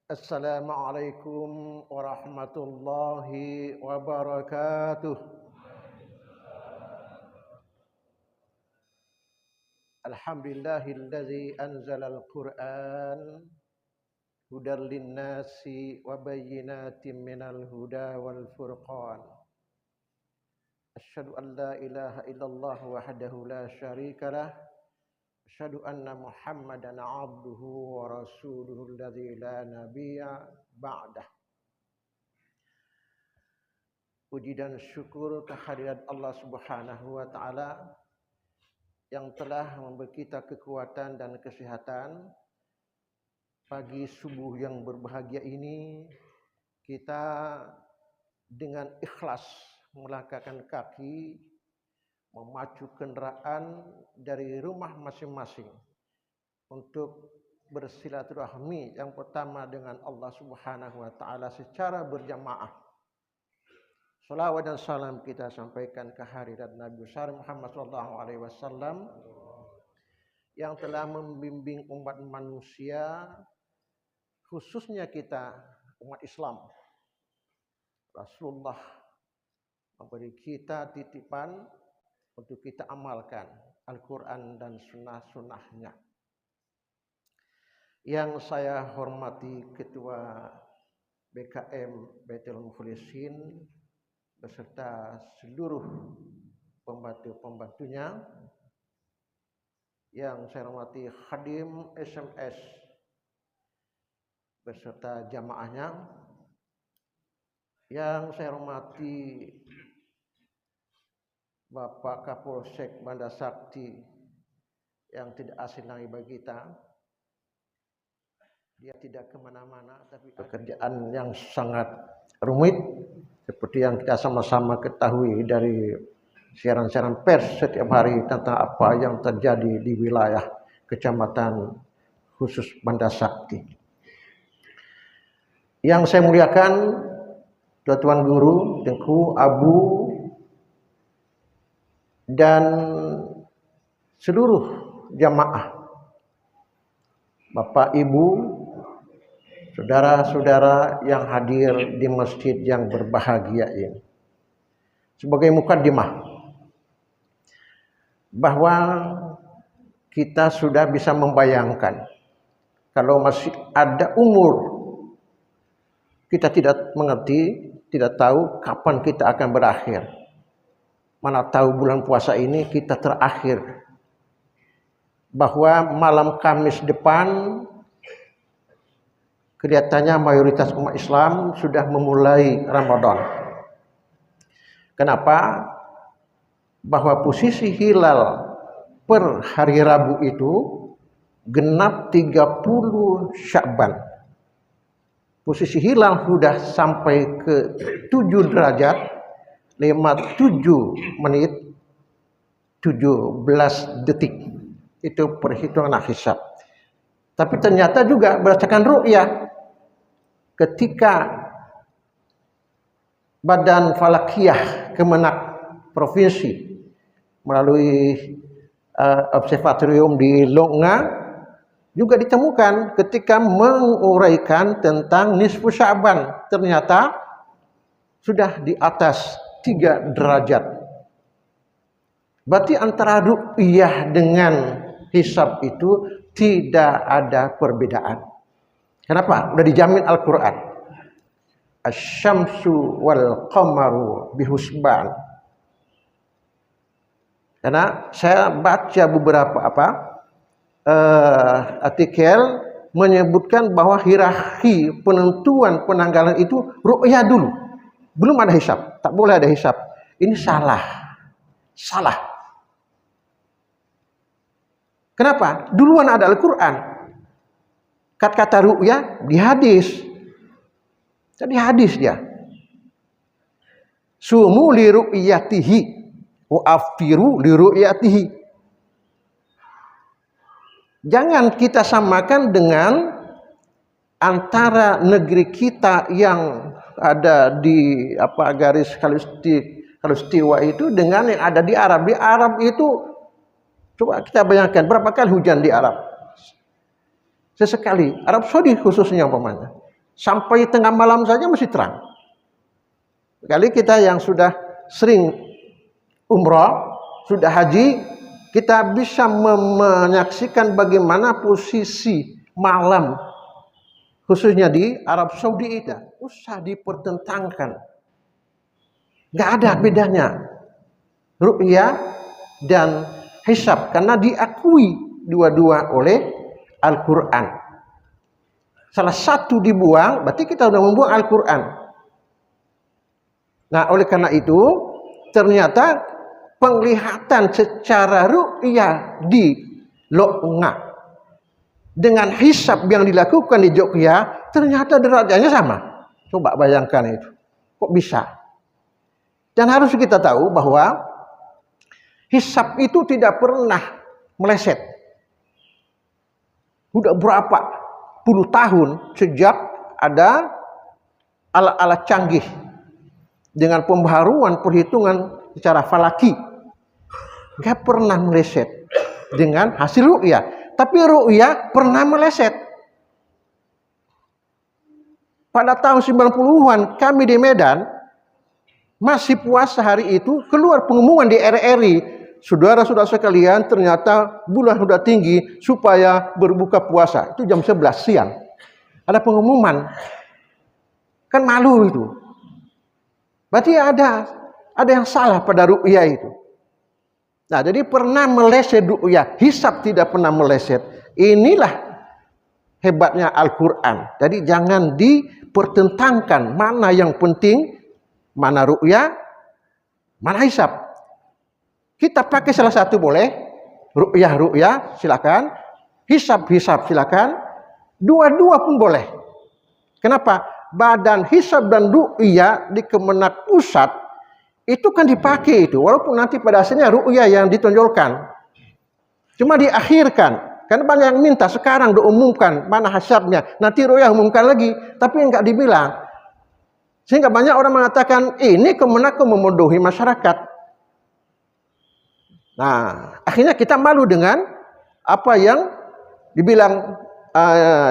Assalamualaikum warahmatullahi wabarakatuh. Alhamdulillahilladzi anzalal Qur'an hudal linnasi wa bayyinatin minal huda wal furqan. Asyhadu an la ilaha illallah wahdahu la syarikalah. Asyhadu anna Muhammadan abduhu wa rasuluhu alladzi la nabiyya ba'dah. Puji dan syukur kehadirat Allah Subhanahu wa taala yang telah memberi kita kekuatan dan kesehatan. Pagi subuh yang berbahagia ini kita dengan ikhlas melangkahkan kaki memacu kendaraan dari rumah masing-masing untuk bersilaturahmi yang pertama dengan Allah Subhanahu wa taala secara berjamaah. Salawat dan salam kita sampaikan ke hadirat Nabi besar Muhammad sallallahu alaihi wasallam yang telah membimbing umat manusia, khususnya kita umat Islam. Rasulullah memberi kita titipan untuk kita amalkan Al-Quran dan sunnah-sunnahnya. Yang saya hormati Ketua BKM Baitul Muflisin beserta seluruh pembantu-pembantunya. Yang saya hormati Khadim SMS beserta jamaahnya. Yang saya hormati Bapak Kapolsek Banda Sakti yang tidak asing lagi bagi kita. Dia tidak kemana-mana, tapi pekerjaan yang sangat rumit seperti yang kita sama-sama ketahui dari siaran-siaran pers setiap hari tentang apa yang terjadi di wilayah Kecamatan khusus Banda Sakti. Yang saya muliakan Tuan Guru, Tengku, Abu, dan seluruh jamaah, Bapak, Ibu, saudara-saudara yang hadir di masjid yang berbahagia ini. Sebagai mukaddimah bahwa kita sudah bisa membayangkan kalau masih ada umur kita tidak mengerti, tidak tahu kapan kita akan berakhir. Mana tahu bulan puasa ini kita terakhir. Bahwa malam Kamis depan kelihatannya mayoritas umat Islam sudah memulai Ramadan. Kenapa? Bahwa posisi hilal per hari Rabu itu genap 30 Sya'ban. Posisi hilal sudah sampai ke 7 derajat 57 menit 17 detik. Itu perhitungan hisab. Tapi ternyata juga berdasarkan ru'yah, ketika Badan Falakiyah Kemenak Provinsi melalui observatorium di Longga juga ditemukan ketika menguraikan tentang nisfu Sya'ban, ternyata sudah di atas 3 derajat. Berarti antara ru'yah dengan hisab itu tidak ada perbedaan. Kenapa? Sudah dijamin Al-Quran. Asy-syamsu wal qamaru bihusban. Karena saya baca beberapa artikel menyebutkan bahwa hierarki penentuan penanggalan itu ru'yah dulu. Belum ada hisab, tak boleh ada hisab. Ini salah. Kenapa? Duluan ada Al-Quran. Kata-kata ru'yah di hadis. Jadi hadis dia. Sumu li ru'yatihi wa afiru li ru'yatihi. Jangan kita samakan dengan antara negeri kita yang ada di garis khalistiwa itu dengan yang ada di Arab. Di Arab itu Coba kita bayangkan berapa kali hujan di Arab. Sesekali. Arab Saudi khususnya umpamanya. Sampai tengah malam saja masih terang. Kali kita yang sudah sering umrah, sudah haji, kita bisa menyaksikan bagaimana posisi malam khususnya di Arab Saudi itu usah dipertentangkan. Nggak ada bedanya ru'yah dan hisab karena diakui dua-dua oleh Al-Quran. Salah satu dibuang, berarti kita sudah membuang Al-Quran. Nah, oleh karena itu ternyata penglihatan secara ru'yah di Loknga dengan hisab yang dilakukan di Jogja ternyata derajatnya sama. Coba bayangkan itu. Kok bisa? Dan harus kita tahu bahwa hisab itu tidak pernah meleset. Sudah berapa puluh tahun sejak ada alat-alat canggih dengan pembaharuan perhitungan secara falaki. Gak pernah meleset dengan hasil ru'yah. Tapi ru'yah pernah meleset. Pada tahun 90-an kami di Medan masih puasa hari itu, keluar pengumuman di RRI, saudara-saudara sekalian ternyata bulan sudah tinggi supaya berbuka puasa. Itu jam 11 siang. Ada pengumuman. Kan malu itu. Berarti ada yang salah pada ru'yah itu. Nah, jadi pernah meleset ru'yah, hisab tidak pernah meleset. Inilah hebatnya Al-Quran. Jadi jangan dipertentangkan mana yang penting, mana ru'yah, mana hisab. Kita pakai salah satu boleh, ru'yah silakan, hisab silakan, dua-dua pun boleh. Kenapa? Badan hisab dan ru'yah di Kemenak Pusat itu kan dipakai itu, walaupun nanti pada hasilnya ru'yah yang ditonjolkan. Cuma diakhirkan. Karena banyak yang minta sekarang diumumkan mana hisabnya, nanti ru'yah umumkan lagi, tapi enggak dibilang. Sehingga banyak orang mengatakan ini Kemenak memenuhi masyarakat. Nah, akhirnya kita malu dengan apa yang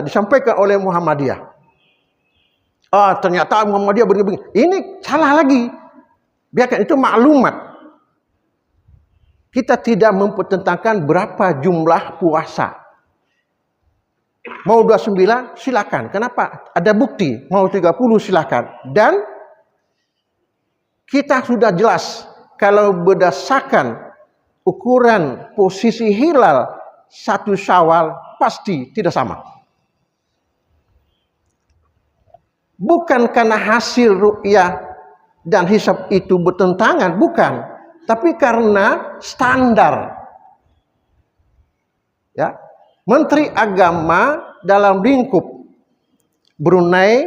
disampaikan oleh Muhammadiyah. Ternyata Muhammadiyah begini. Ini salah lagi. Biarkan itu maklumat. Kita tidak mempertentangkan berapa jumlah puasa. Mau 29 silakan. Kenapa? Ada bukti. Mau 30 silakan. Dan kita sudah jelas kalau berdasarkan ukuran posisi hilal 1 Syawal pasti tidak sama. Bukan karena hasil ru'yah dan hisab itu bertentangan, bukan, tapi karena standar. Ya, Menteri Agama dalam lingkup Brunei,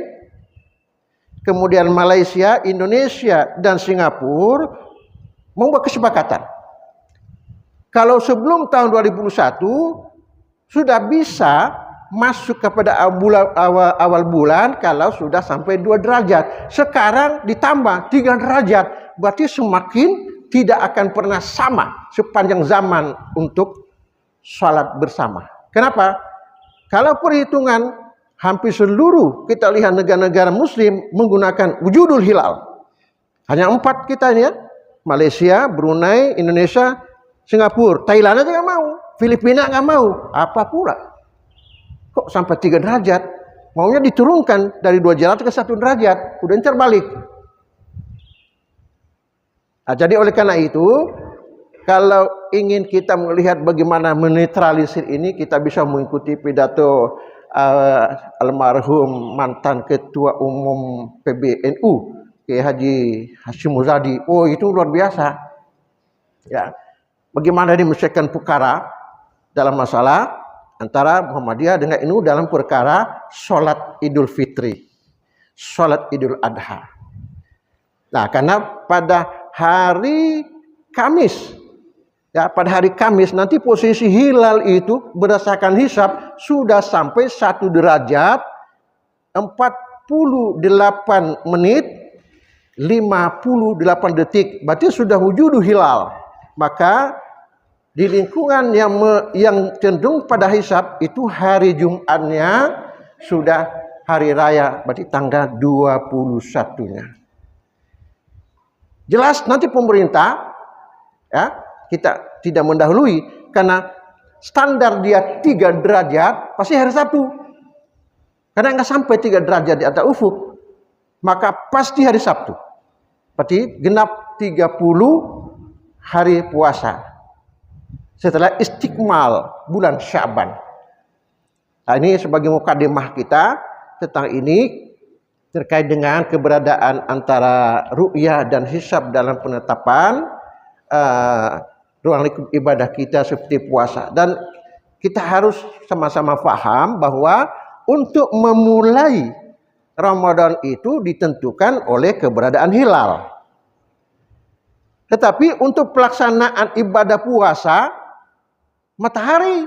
kemudian Malaysia, Indonesia, dan Singapura membuat kesepakatan. Kalau sebelum tahun 2001 sudah bisa masuk kepada awal bulan kalau sudah sampai 2 derajat. Sekarang ditambah 3 derajat. Berarti semakin tidak akan pernah sama sepanjang zaman untuk sholat bersama. Kenapa? Kalau perhitungan hampir seluruh kita lihat negara-negara muslim menggunakan wujudul hilal. Hanya 4 kita ini ya. Malaysia, Brunei, Indonesia, Singapura. Thailand aja nggak mau. Filipina nggak mau. Apa pula? Kok sampai 3 derajat? Maunya diturunkan dari 2 derajat ke 1 derajat. Udah ntar balik. Nah, jadi oleh karena itu, kalau ingin kita melihat bagaimana menetralisir ini, kita bisa mengikuti pidato almarhum mantan Ketua Umum PBNU, Kiai Haji Hashim Muzadi. Oh, itu luar biasa. Ya, bagaimana dimenyelesaikan perkara dalam masalah antara Muhammadiyah dengan NU dalam perkara sholat Idul Fitri, sholat Idul Adha. Nah, karena pada hari Kamis, ya pada hari Kamis nanti posisi hilal itu berdasarkan hisab sudah sampai 1 derajat 48 menit 58 detik. Berarti sudah wujud hilal. Maka Di lingkungan yang cenderung pada hisab itu hari Jumatnya sudah hari raya, berarti tanggal 21-nya. Jelas nanti pemerintah, ya, kita tidak mendahului karena standar dia 3 derajat pasti hari Sabtu. Karena nggak sampai 3 derajat di atas ufuk, maka pasti hari Sabtu. Berarti genap 30 hari puasa setelah istikmal bulan Sya'ban. Nah, ini sebagai mukadimah kita tentang ini terkait dengan keberadaan antara ru'yah dan hisab dalam penetapan ruang lingkup ibadah kita seperti puasa. Dan kita harus sama-sama paham bahwa untuk memulai Ramadan itu ditentukan oleh keberadaan hilal. Tetapi untuk pelaksanaan ibadah puasa, matahari.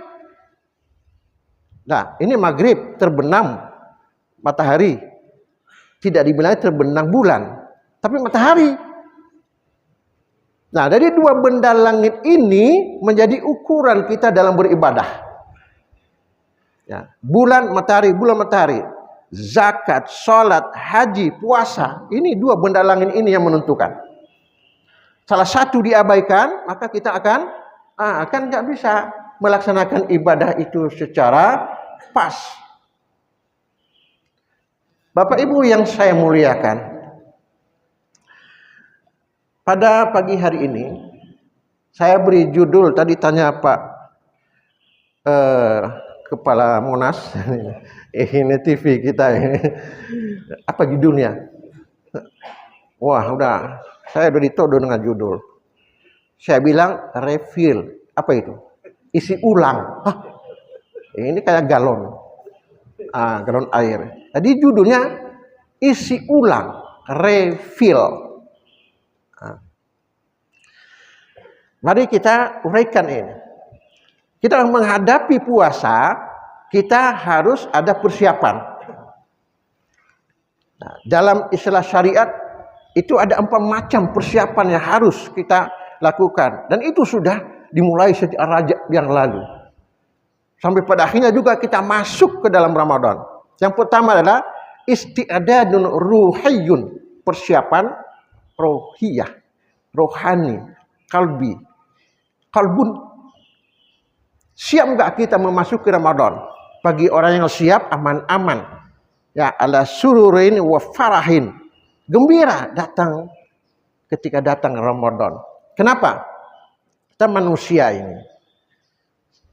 Nah, ini maghrib terbenam matahari. Tidak dibilang terbenam bulan, tapi matahari. Nah, dari 2 benda langit ini menjadi ukuran kita dalam beribadah. Ya, bulan matahari, zakat, sholat, haji, puasa. Ini 2 benda langit ini yang menentukan. Salah satu diabaikan, maka kita akan nggak bisa melaksanakan ibadah itu secara pas. Bapak Ibu yang saya muliakan, pada pagi hari ini saya beri judul, tadi tanya Pak Kepala Monas, ini TV kita ini, apa judulnya? Wah, saya udah ditodong dengan judul. Saya bilang refill, apa itu? Isi ulang. Hah, ini kayak galon, galon air. Tadi judulnya isi ulang, refill. Mari kita uraikan ini. Kita menghadapi puasa, kita harus ada persiapan. Nah, dalam istilah syariat itu ada 4 macam persiapan yang harus kita lakukan. Dan itu sudah dimulai sejak Rajab yang lalu. Sampai pada akhirnya juga kita masuk ke dalam Ramadan. Yang pertama adalah isti'dadun ruhiyyun, persiapan rohiyah, rohani, kalbun. Siap enggak kita memasuki Ramadan? Bagi orang yang siap, aman-aman. Ya, ala sururin wa farahin. Gembira datang ketika datang Ramadan. Kenapa? Kita manusia ini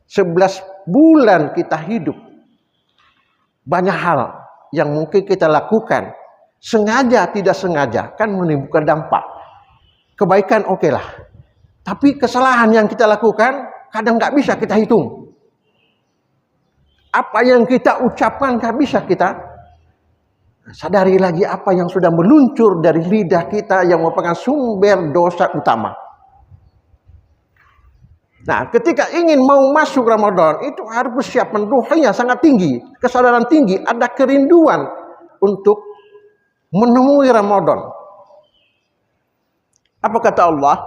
11 bulan kita hidup. Banyak hal yang mungkin kita lakukan sengaja tidak sengaja kan menimbulkan dampak. Kebaikan oke lah. Tapi kesalahan yang kita lakukan kadang nggak bisa kita hitung. Apa yang kita ucapkan nggak bisa kita sadari lagi apa yang sudah meluncur dari lidah kita yang merupakan sumber dosa utama. Nah, ketika ingin mau masuk Ramadan, itu harus persiapan ruhnya sangat tinggi, kesadaran tinggi, ada kerinduan untuk menemui Ramadan. Apa kata Allah?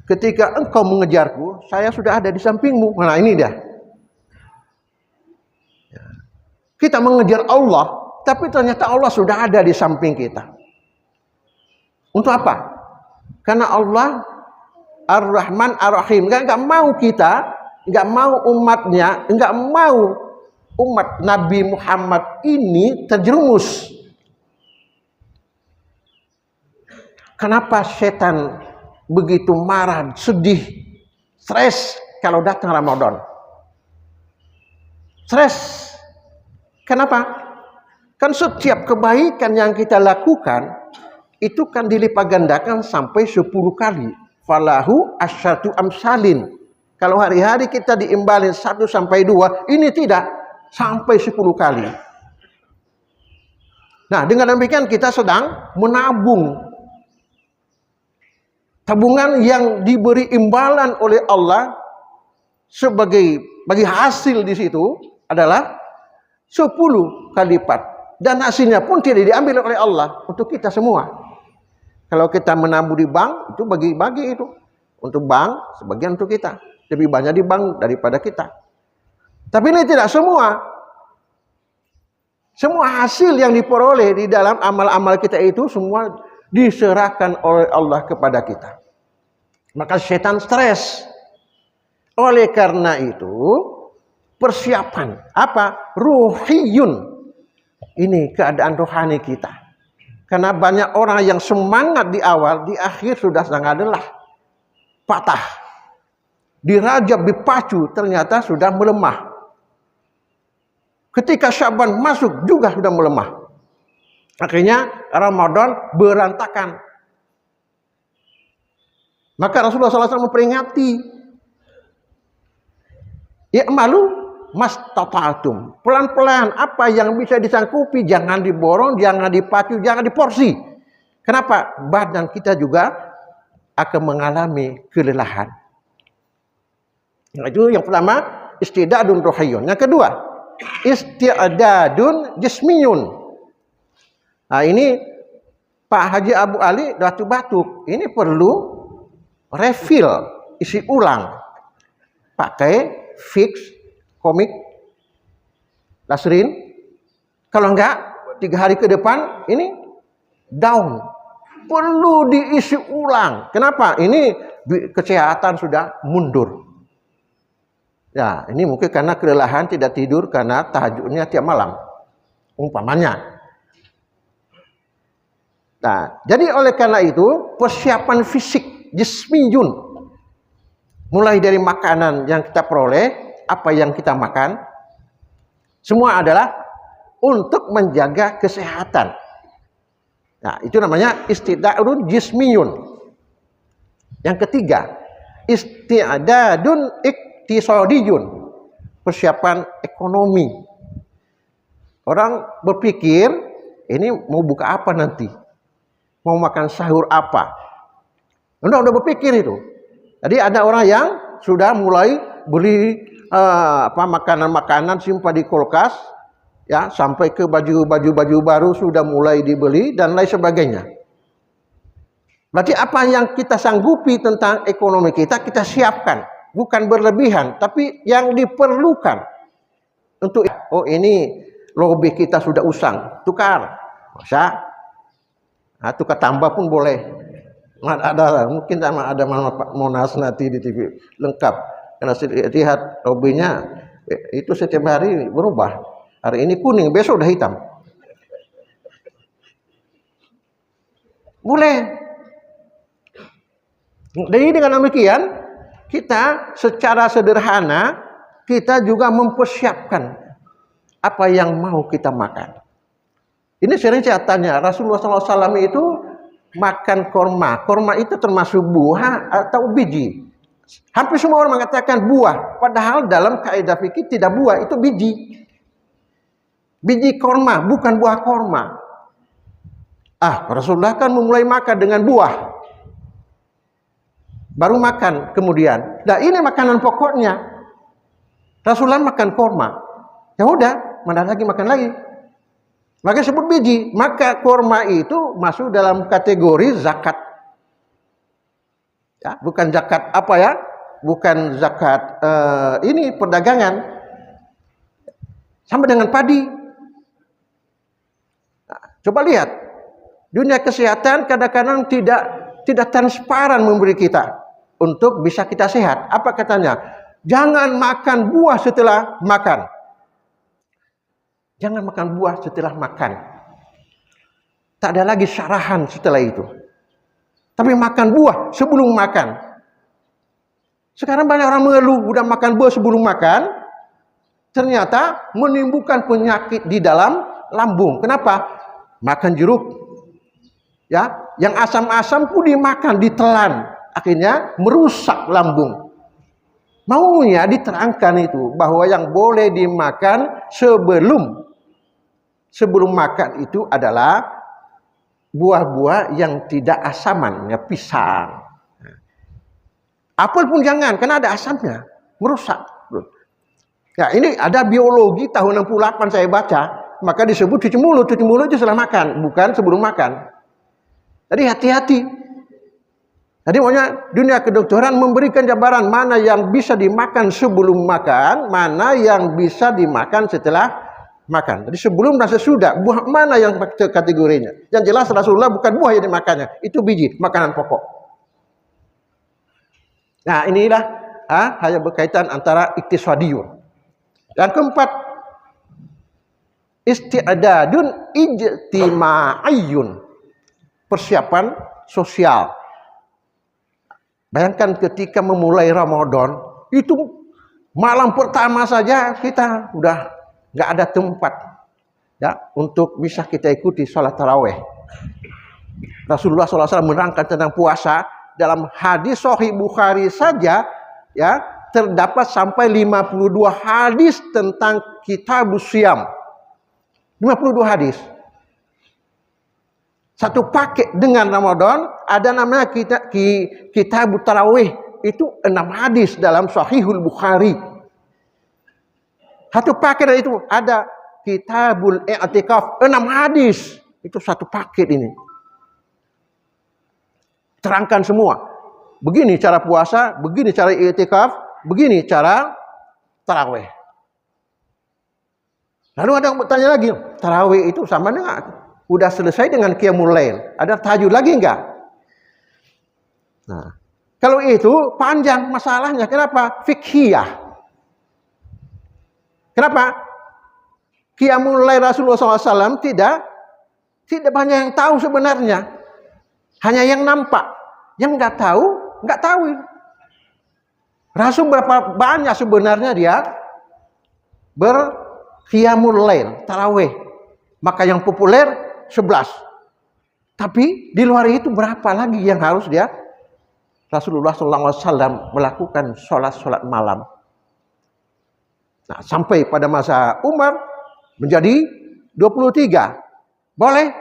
Ketika engkau mengejarku, saya sudah ada di sampingmu. Nah, ini dia. Kita mengejar Allah, tapi ternyata Allah sudah ada di samping kita. Untuk apa? Karena Allah Ar-Rahman Ar-Rahim. Enggak mau kita, enggak mau umatnya, enggak mau umat Nabi Muhammad ini terjerumus. Kenapa setan begitu marah, sedih, stres kalau datang Ramadan? Stres. Kenapa? Kan setiap kebaikan yang kita lakukan itu kan dilipat gandakan sampai 10 kali. Falahu asyatu amsalin. Kalau hari-hari kita diimbalin 1 sampai 2, ini tidak sampai 10 kali. Nah, dengan demikian kita sedang menabung. Tabungan yang diberi imbalan oleh Allah bagi hasil di situ adalah 10 kali lipat. Dan hasilnya pun tidak diambil oleh Allah untuk kita semua. Kalau kita menabung di bank, itu bagi-bagi itu. untuk bank, sebagian untuk kita. Lebih banyak di bank daripada kita. Tapi ini tidak semua. Semua hasil yang diperoleh di dalam amal-amal kita itu semua diserahkan oleh Allah kepada kita. Maka setan stres. Oleh karena itu, persiapan apa? Ruhiyun. Ini keadaan rohani kita. Karena banyak orang yang semangat di awal, di akhir sudah sangat lelah. Patah. Dirajab, dipacu, ternyata sudah melemah. Ketika Syaban masuk juga sudah melemah. Akhirnya Ramadan berantakan. Maka Rasulullah SAW memperingati. I'malu mastata'tum. Pelan-pelan apa yang bisa disangkupi. Jangan diborong, jangan dipacu, jangan diporsi. Kenapa? Badan kita juga akan mengalami kelelahan. Itu yang pertama, istidadun rohiyun. Yang kedua, isti'dadun jismiyun. Nah ini Pak Haji Abu Ali batuk-batuk. Ini perlu refill, isi ulang. Pakai fix, komik, lasrin. Kalau enggak, 3 hari ke depan ini down. Perlu diisi ulang. Kenapa? Ini kesehatan sudah mundur. Ya, ini mungkin karena kelelahan, tidak tidur karena tahajudnya tiap malam. Umpamanya. Nah, jadi oleh karena itu persiapan fisik jismiyun, mulai dari makanan yang kita peroleh, apa yang kita makan, semua adalah untuk menjaga kesehatan. Nah, itu namanya istidadun jismiyun. Yang ketiga, istidadun iktisadiyun, persiapan ekonomi. Orang berpikir, ini mau buka apa nanti? Mau makan sahur apa? Udah berpikir itu. Jadi ada orang yang sudah mulai beli makanan-makanan simpan di kulkas, ya, sampai ke baju baru sudah mulai dibeli dan lain sebagainya. Berarti apa yang kita sanggupi tentang ekonomi kita siapkan, bukan berlebihan, tapi yang diperlukan untuk ini lobby kita sudah usang, tukar, masa? Nah, tukar tambah pun boleh. Ada mungkin ada Monas nanti di TV lengkap. Karena saya lihat lobbynya itu setiap hari berubah. Hari ini kuning, besok udah hitam. Boleh. Jadi dengan demikian kita secara sederhana kita juga mempersiapkan apa yang mau kita makan. Ini sering saya tanya, Rasulullah SAW itu makan korma. Korma itu termasuk buah atau biji? Hampir semua orang mengatakan buah. Padahal dalam kaidah fikih tidak buah, itu biji. Biji korma, bukan buah korma. Rasulullah kan memulai makan dengan buah. Baru makan kemudian. Nah ini makanan pokoknya. Rasulullah makan korma. Ya udah, mana lagi makan lagi. Maka sebut biji. Maka korma itu masuk dalam kategori zakat. Ya, bukan zakat apa ya? Bukan zakat ini perdagangan. Sama dengan padi. Nah, coba lihat. Dunia kesehatan kadang-kadang tidak transparan memberi kita untuk bisa kita sehat. Apa katanya? Jangan makan buah setelah makan. Jangan makan buah setelah makan. Tak ada lagi syarahan setelah itu. Tapi makan buah sebelum makan. Sekarang banyak orang mengeluh, udah makan buah sebelum makan, ternyata menimbulkan penyakit di dalam lambung. Kenapa? Makan jeruk, ya, yang asam-asam pun dimakan, ditelan, akhirnya merusak lambung. Maunya diterangkan itu bahwa yang boleh dimakan sebelum makan itu adalah buah-buah yang tidak asaman, ya, pisang. Apel pun jangan, karena ada asamnya, merusak. Ya, ini ada biologi tahun 68 saya baca, maka disebut cuci mulut itu setelah makan, bukan sebelum makan. Jadi hati-hati. Tadi maunya dunia kedokteran memberikan jabaran mana yang bisa dimakan sebelum makan, mana yang bisa dimakan setelah makan. Jadi sebelum dan sesudah, buah mana yang kategorinya. Yang jelas Rasulullah bukan buah yang dimakannya, itu biji, makanan pokok. Nah inilah hanya berkaitan antara iktisadiyun. Yang keempat, isti'dadun ijtima'iyun, persiapan sosial. Bayangkan ketika memulai Ramadan, itu malam pertama saja kita udah nggak ada tempat ya untuk bisa kita ikuti sholat taraweh. Rasulullah SAW menerangkan tentang puasa dalam hadis Sahih Bukhari saja ya terdapat sampai 52 hadis tentang kitabus syiyam. 52 hadis. Satu paket dengan Ramadan, ada namanya kitab tarawih, itu 6 hadis dalam Sahihul Bukhari. Satu paket itu ada kitabul i'tikaf, 6 hadis, itu satu paket ini. Terangkan semua. Begini cara puasa, begini cara i'tikaf, begini cara tarawih. Lalu ada yang bertanya lagi, tarawih itu sama dengan udah selesai dengan qiyamul lail, ada tahajud lagi enggak? Nah, kalau itu panjang masalahnya. Kenapa? Fikhiyah. Kenapa? Qiyamul lail Rasulullah SAW tidak banyak yang tahu sebenarnya. Hanya yang nampak. Yang nggak tahu. Rasul berapa banyak sebenarnya dia berqiyamul lail, tarawih. Maka yang populer 11. Tapi di luar itu berapa lagi yang harus dia Rasulullah SAW melakukan sholat malam. Nah, sampai pada masa Umar menjadi 23. Boleh?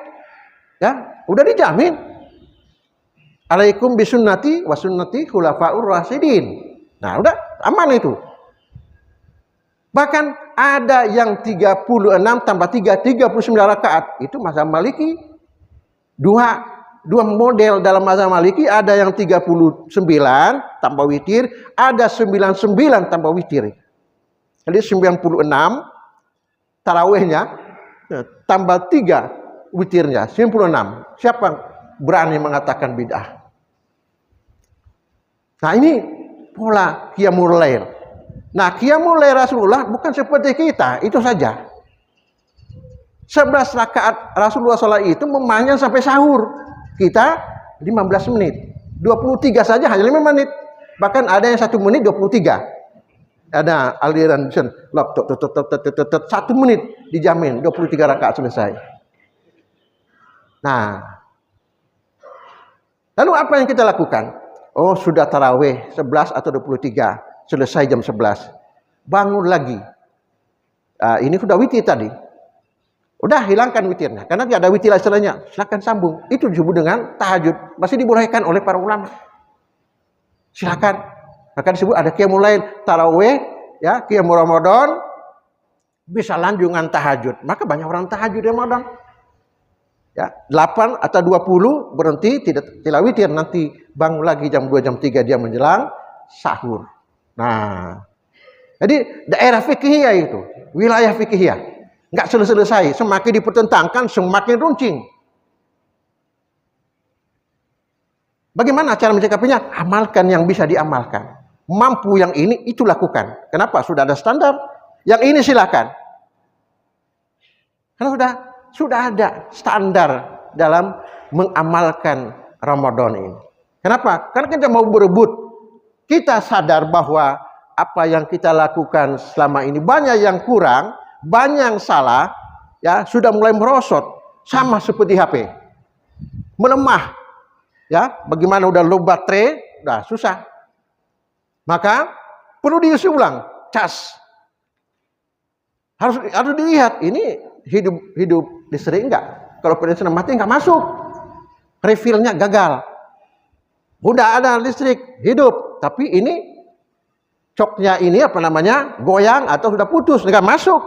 Ya, udah dijamin. Alaikum bisunnati wa sunnati khulafaur rasyidin. Nah, udah aman itu. Bahkan ada yang 36 tambah 3, 39 rakaat. Itu mazhab Maliki. Dua model dalam mazhab Maliki. Ada yang 39 tambah witir. Ada 99 tambah witir. Jadi 96 tarawihnya tambah 3 witirnya. 96. Siapa berani mengatakan bid'ah? Nah ini pola qiyamul lail. Nah, qiyamul lail Rasulullah bukan seperti kita, itu saja. 11 rakaat Rasulullah SAW itu memanjang sampai sahur. Kita 15 menit. 23 saja hanya 5 menit. Bahkan ada yang 1 menit 23. Ada aliran laptop 1 menit dijamin 23 rakaat selesai. Nah, lalu apa yang kita lakukan? Oh, sudah tarawih 11 atau 23. Selesai jam 11. Bangun lagi. Ini sudah witir tadi. Udah hilangkan witirnya. Karena tidak ada witir istilahnya. Silakan sambung. Itu disebut dengan tahajud. Masih dibolehkan oleh para ulama. Silakan. Maka disebut ada qiyamul lail, tarawih, ya, qiyamul Ramadan. Bisa lanjungan tahajud. Maka banyak orang tahajud di Ramadan. Ya, 8 atau 20 berhenti tidak witir. Nanti bangun lagi jam 2, jam 3 dia menjelang sahur. Nah, jadi daerah fikihiyah itu, wilayah fikihiyah, nggak selesai. Semakin dipertentangkan, semakin runcing. Bagaimana cara mencikapinya? Amalkan yang bisa diamalkan. Mampu yang ini, itu lakukan. Kenapa? Sudah ada standar. Yang ini silakan. Karena sudah ada standar dalam mengamalkan Ramadan ini. Kenapa? Karena kita mau berebut. Kita sadar bahwa apa yang kita lakukan selama ini banyak yang kurang, banyak yang salah, ya sudah mulai merosot, sama seperti HP, melemah, ya bagaimana udah low baterai, udah susah, maka perlu diisi ulang, cas, harus dilihat ini hidup listrik enggak, kalau pensiun mati enggak masuk, refillnya gagal, udah ada listrik hidup. Tapi ini coknya ini goyang atau sudah putus, nggak masuk.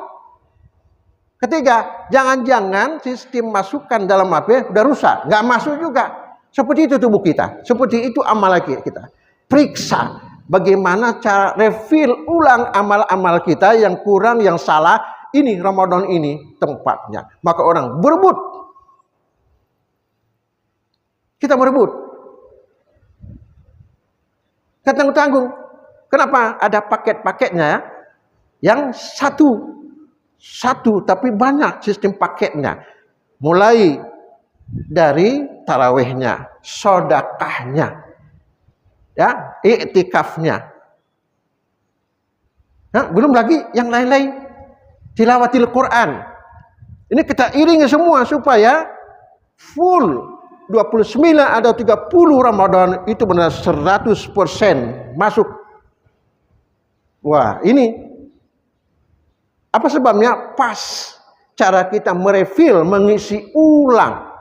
Ketiga, jangan-jangan sistem masukan dalam HP sudah rusak, nggak masuk juga. Seperti itu tubuh kita, seperti itu amal kita. Periksa bagaimana cara refill ulang amal-amal kita yang kurang, yang salah. Ini Ramadan ini tempatnya. Maka orang berebut. Kita berebut. Tanggung-tanggung. Kenapa? Ada paket-paketnya yang satu tapi banyak sistem paketnya. Mulai dari tarawihnya, sedekahnya, ya, iktikafnya. Nah, belum lagi yang lain-lain. Tilawatil Quran. Ini kita iringi semua supaya full 29 atau 30 Ramadan itu benar 100% masuk. Wah, ini apa sebabnya? Pas cara kita merefill, mengisi ulang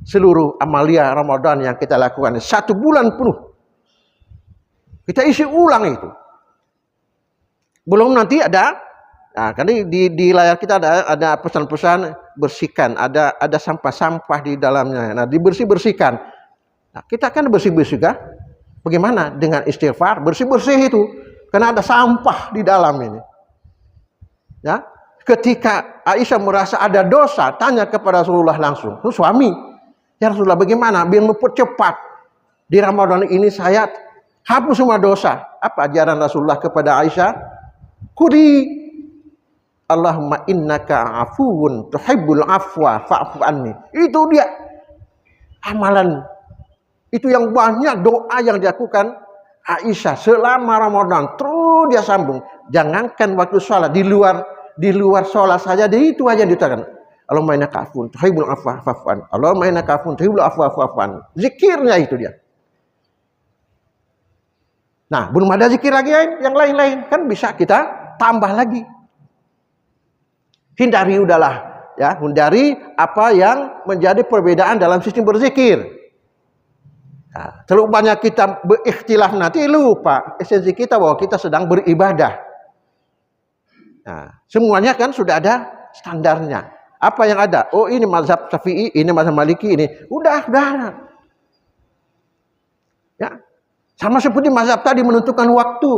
seluruh amalia Ramadan yang kita lakukan 1 bulan penuh. Kita isi ulang itu. Belum nanti ada, nah, kan di layar kita ada pesan-pesan bersihkan, ada sampah-sampah di dalamnya. Nah, dibersih-bersihkan. Nah, kita kan bersih-bersih kan? Bagaimana dengan istighfar? Bersih-bersih itu karena ada sampah di dalam ini. Ya, ketika Aisyah merasa ada dosa, tanya kepada Rasulullah langsung. Suami, ya Rasulullah, bagaimana biar mempercepat di Ramadan ini saya hapus semua dosa? Apa ajaran Rasulullah kepada Aisyah? Kudi Allahumma innaka afuwun tuhibbul afwa fa'fu anni. Itu dia amalan. Itu yang banyak doa yang dilakukan Aisyah selama Ramadan. Terus dia sambung. Jangankan waktu sholat, di luar sholat saja, itu aja yang diucapkan. Allahumma innaka afuwun tuhibbul afwa fa'fu anni. Allahumma innaka afuwun tuhibbul afwa fa'fu anni. Zikirnya itu dia. Nah, belum ada zikir lagi yang lain-lain. Kan bisa kita tambah lagi. Hindari udahlah, ya, hindari apa yang menjadi perbedaan dalam sistem berzikir. Nah, terlalu banyak kita berikhtilaf nanti lupa esensi kita bahwa kita sedang beribadah. Nah, semuanya kan sudah ada standarnya. Apa yang ada? Oh, ini mazhab Syafi'i, ini mazhab Maliki, ini udah. Ya, sama seperti mazhab tadi menentukan waktu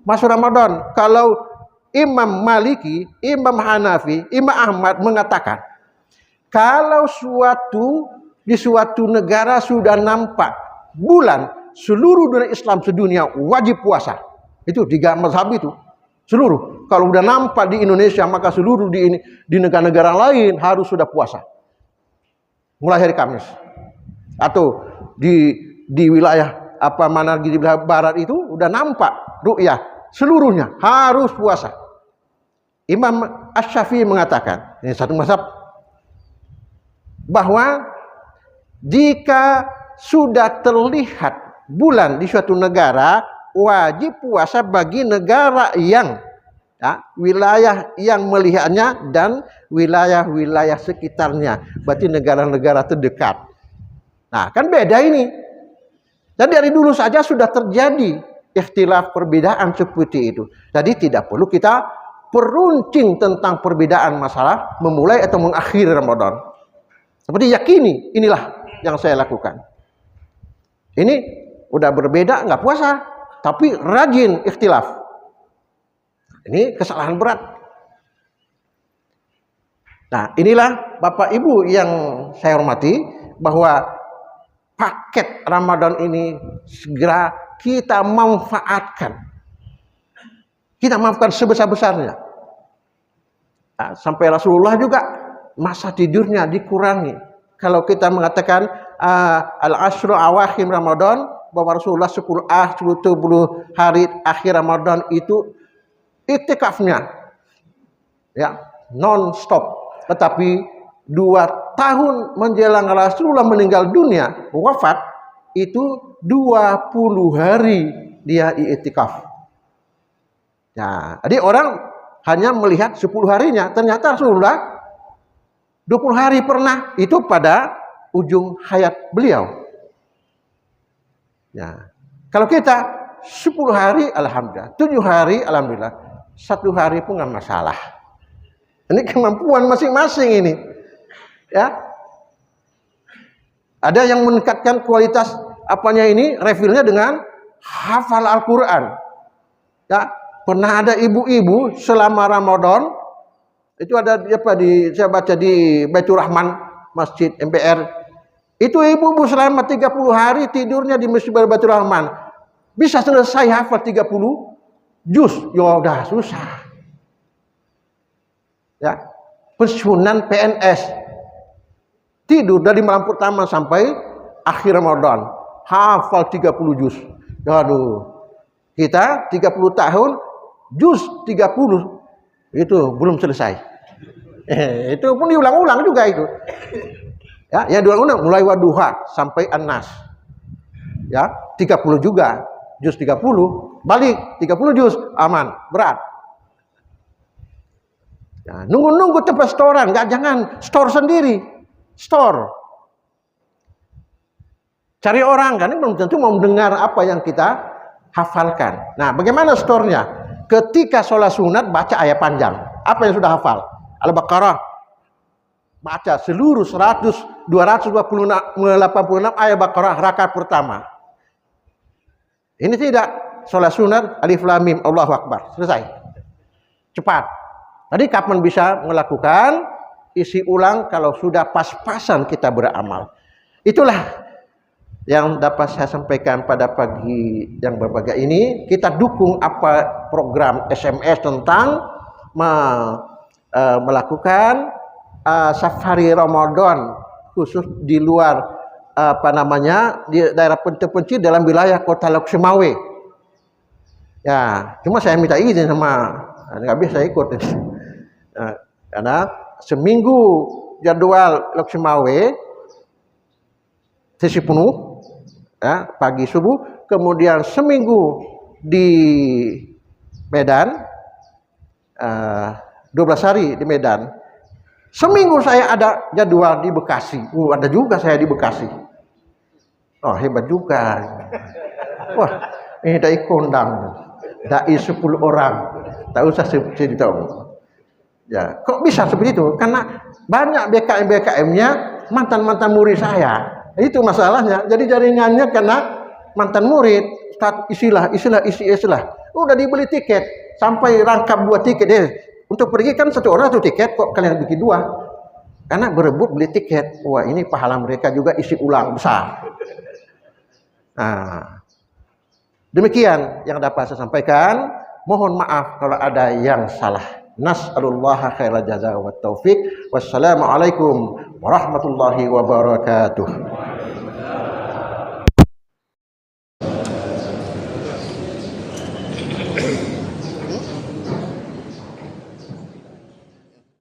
masuk Ramadan. Kalau Imam Maliki, Imam Hanafi, Imam Ahmad mengatakan, kalau di suatu negara sudah nampak bulan, seluruh dunia Islam sedunia wajib puasa. Itu 3 mazhab itu. Seluruh. Kalau sudah nampak di Indonesia, maka seluruh di negara-negara lain harus sudah puasa. Mulai hari Kamis. Atau di wilayah di wilayah barat itu udah nampak ru'yah, seluruhnya harus puasa. Imam Asy-Syafi'i mengatakan, ini satu mazhab, bahwa jika sudah terlihat bulan di suatu negara, wajib puasa bagi negara yang, ya, wilayah yang melihatnya dan wilayah-wilayah sekitarnya. Berarti negara-negara terdekat. Nah, kan beda ini. Dan dari dulu saja sudah terjadi ikhtilaf, perbedaan seperti itu. Jadi tidak perlu kita peruncing tentang perbedaan masalah memulai atau mengakhiri Ramadan. Seperti yakini, inilah yang saya lakukan. Ini udah berbeda, nggak puasa, tapi rajin ikhtilaf. Ini kesalahan berat. Nah, inilah Bapak Ibu yang saya hormati, bahwa paket Ramadan ini segera kita manfaatkan. Kita maafkan sebesar-besarnya. Nah, sampai Rasulullah juga masa tidurnya dikurangi. Kalau kita mengatakan al-ashru awakhir Ramadan, bahwa Rasulullah 10 hari akhir Ramadan itu iktikafnya, ya, non-stop. Tetapi 2 tahun menjelang Rasulullah meninggal dunia, wafat, itu 20 hari dia iktikaf. Nah, jadi orang hanya melihat 10 harinya. Ternyata Rasulullah 20 hari pernah, itu pada ujung hayat beliau. Ya. Kalau kita 10 hari alhamdulillah, 7 hari alhamdulillah, 1 hari pun nggak masalah. Ini kemampuan masing-masing ini. Ya. Ada yang meningkatkan kualitas apanya ini, refillnya dengan hafal Al-Quran. Ya, pernah ada ibu-ibu selama Ramadan, itu ada apa saya baca di Baitur Rahman, Masjid MPR. Itu ibu-ibu selama 30 hari tidurnya di Masjid Baitur Rahman. Bisa selesai hafal 30 juz. Ya udah susah. Ya. Pensiunan PNS. Tidur dari malam pertama sampai akhir Ramadan. Hafal 30 juz. Aduh. Kita 30 tahun juz 30 itu belum selesai. Itu pun diulang-ulang juga itu. Ya, yang diulang-ulang mulai Wadduha sampai An-Nas. Ya, 30 juga. Juz 30, balik 30 juz, aman, berat. Ya, nunggu-nunggu tempat storan, jangan store sendiri. Store. Cari orang kan, belum tentu mau mendengar apa yang kita hafalkan. Nah, bagaimana store-nya? Ketika sholat sunat baca ayat panjang. Apa yang sudah hafal? Al-Baqarah. Baca seluruh 286 ayat Baqarah rakaat pertama. Ini tidak sholat sunat alif lam mim Allahu Akbar. Selesai. Cepat. Tadi kapan bisa melakukan? Isi ulang kalau sudah pas-pasan kita beramal. Itulah yang dapat saya sampaikan pada pagi yang berbahagia ini. Kita dukung apa program SMS tentang melakukan safari Ramadan khusus di luar di daerah terpencil dalam wilayah Kota Lok Sumawe. Ya, cuma saya minta izin sama nggak bisa ikut. Karena seminggu jadwal Lok Sumawe sesi penuh, ya, pagi subuh, kemudian seminggu di Medan, 12 hari di Medan. Seminggu saya ada jadwal di Bekasi. Ada juga saya di Bekasi. Oh, hebat juga. Wah, ini dai kondang. Dai 10 orang. Tak usah cerita. Ya, kok bisa seperti itu? Karena banyak BKM-BKM-nya mantan-mantan murid saya. Itu masalahnya. Jadi jaringannya karena mantan murid. Isi istilah. Udah dibeli tiket. Sampai rangkap 2 tiket deh. Untuk pergi kan 1 orang 1 tiket, kok kalian bikin 2? Karena berebut beli tiket. Wah, ini pahala mereka juga isi ulang besar. Nah, demikian yang dapat saya sampaikan. Mohon maaf kalau ada yang salah. Nas'alullaha khairal jazaa wat taufik. Wassalamualaikum warahmatullahi wabarakatuh.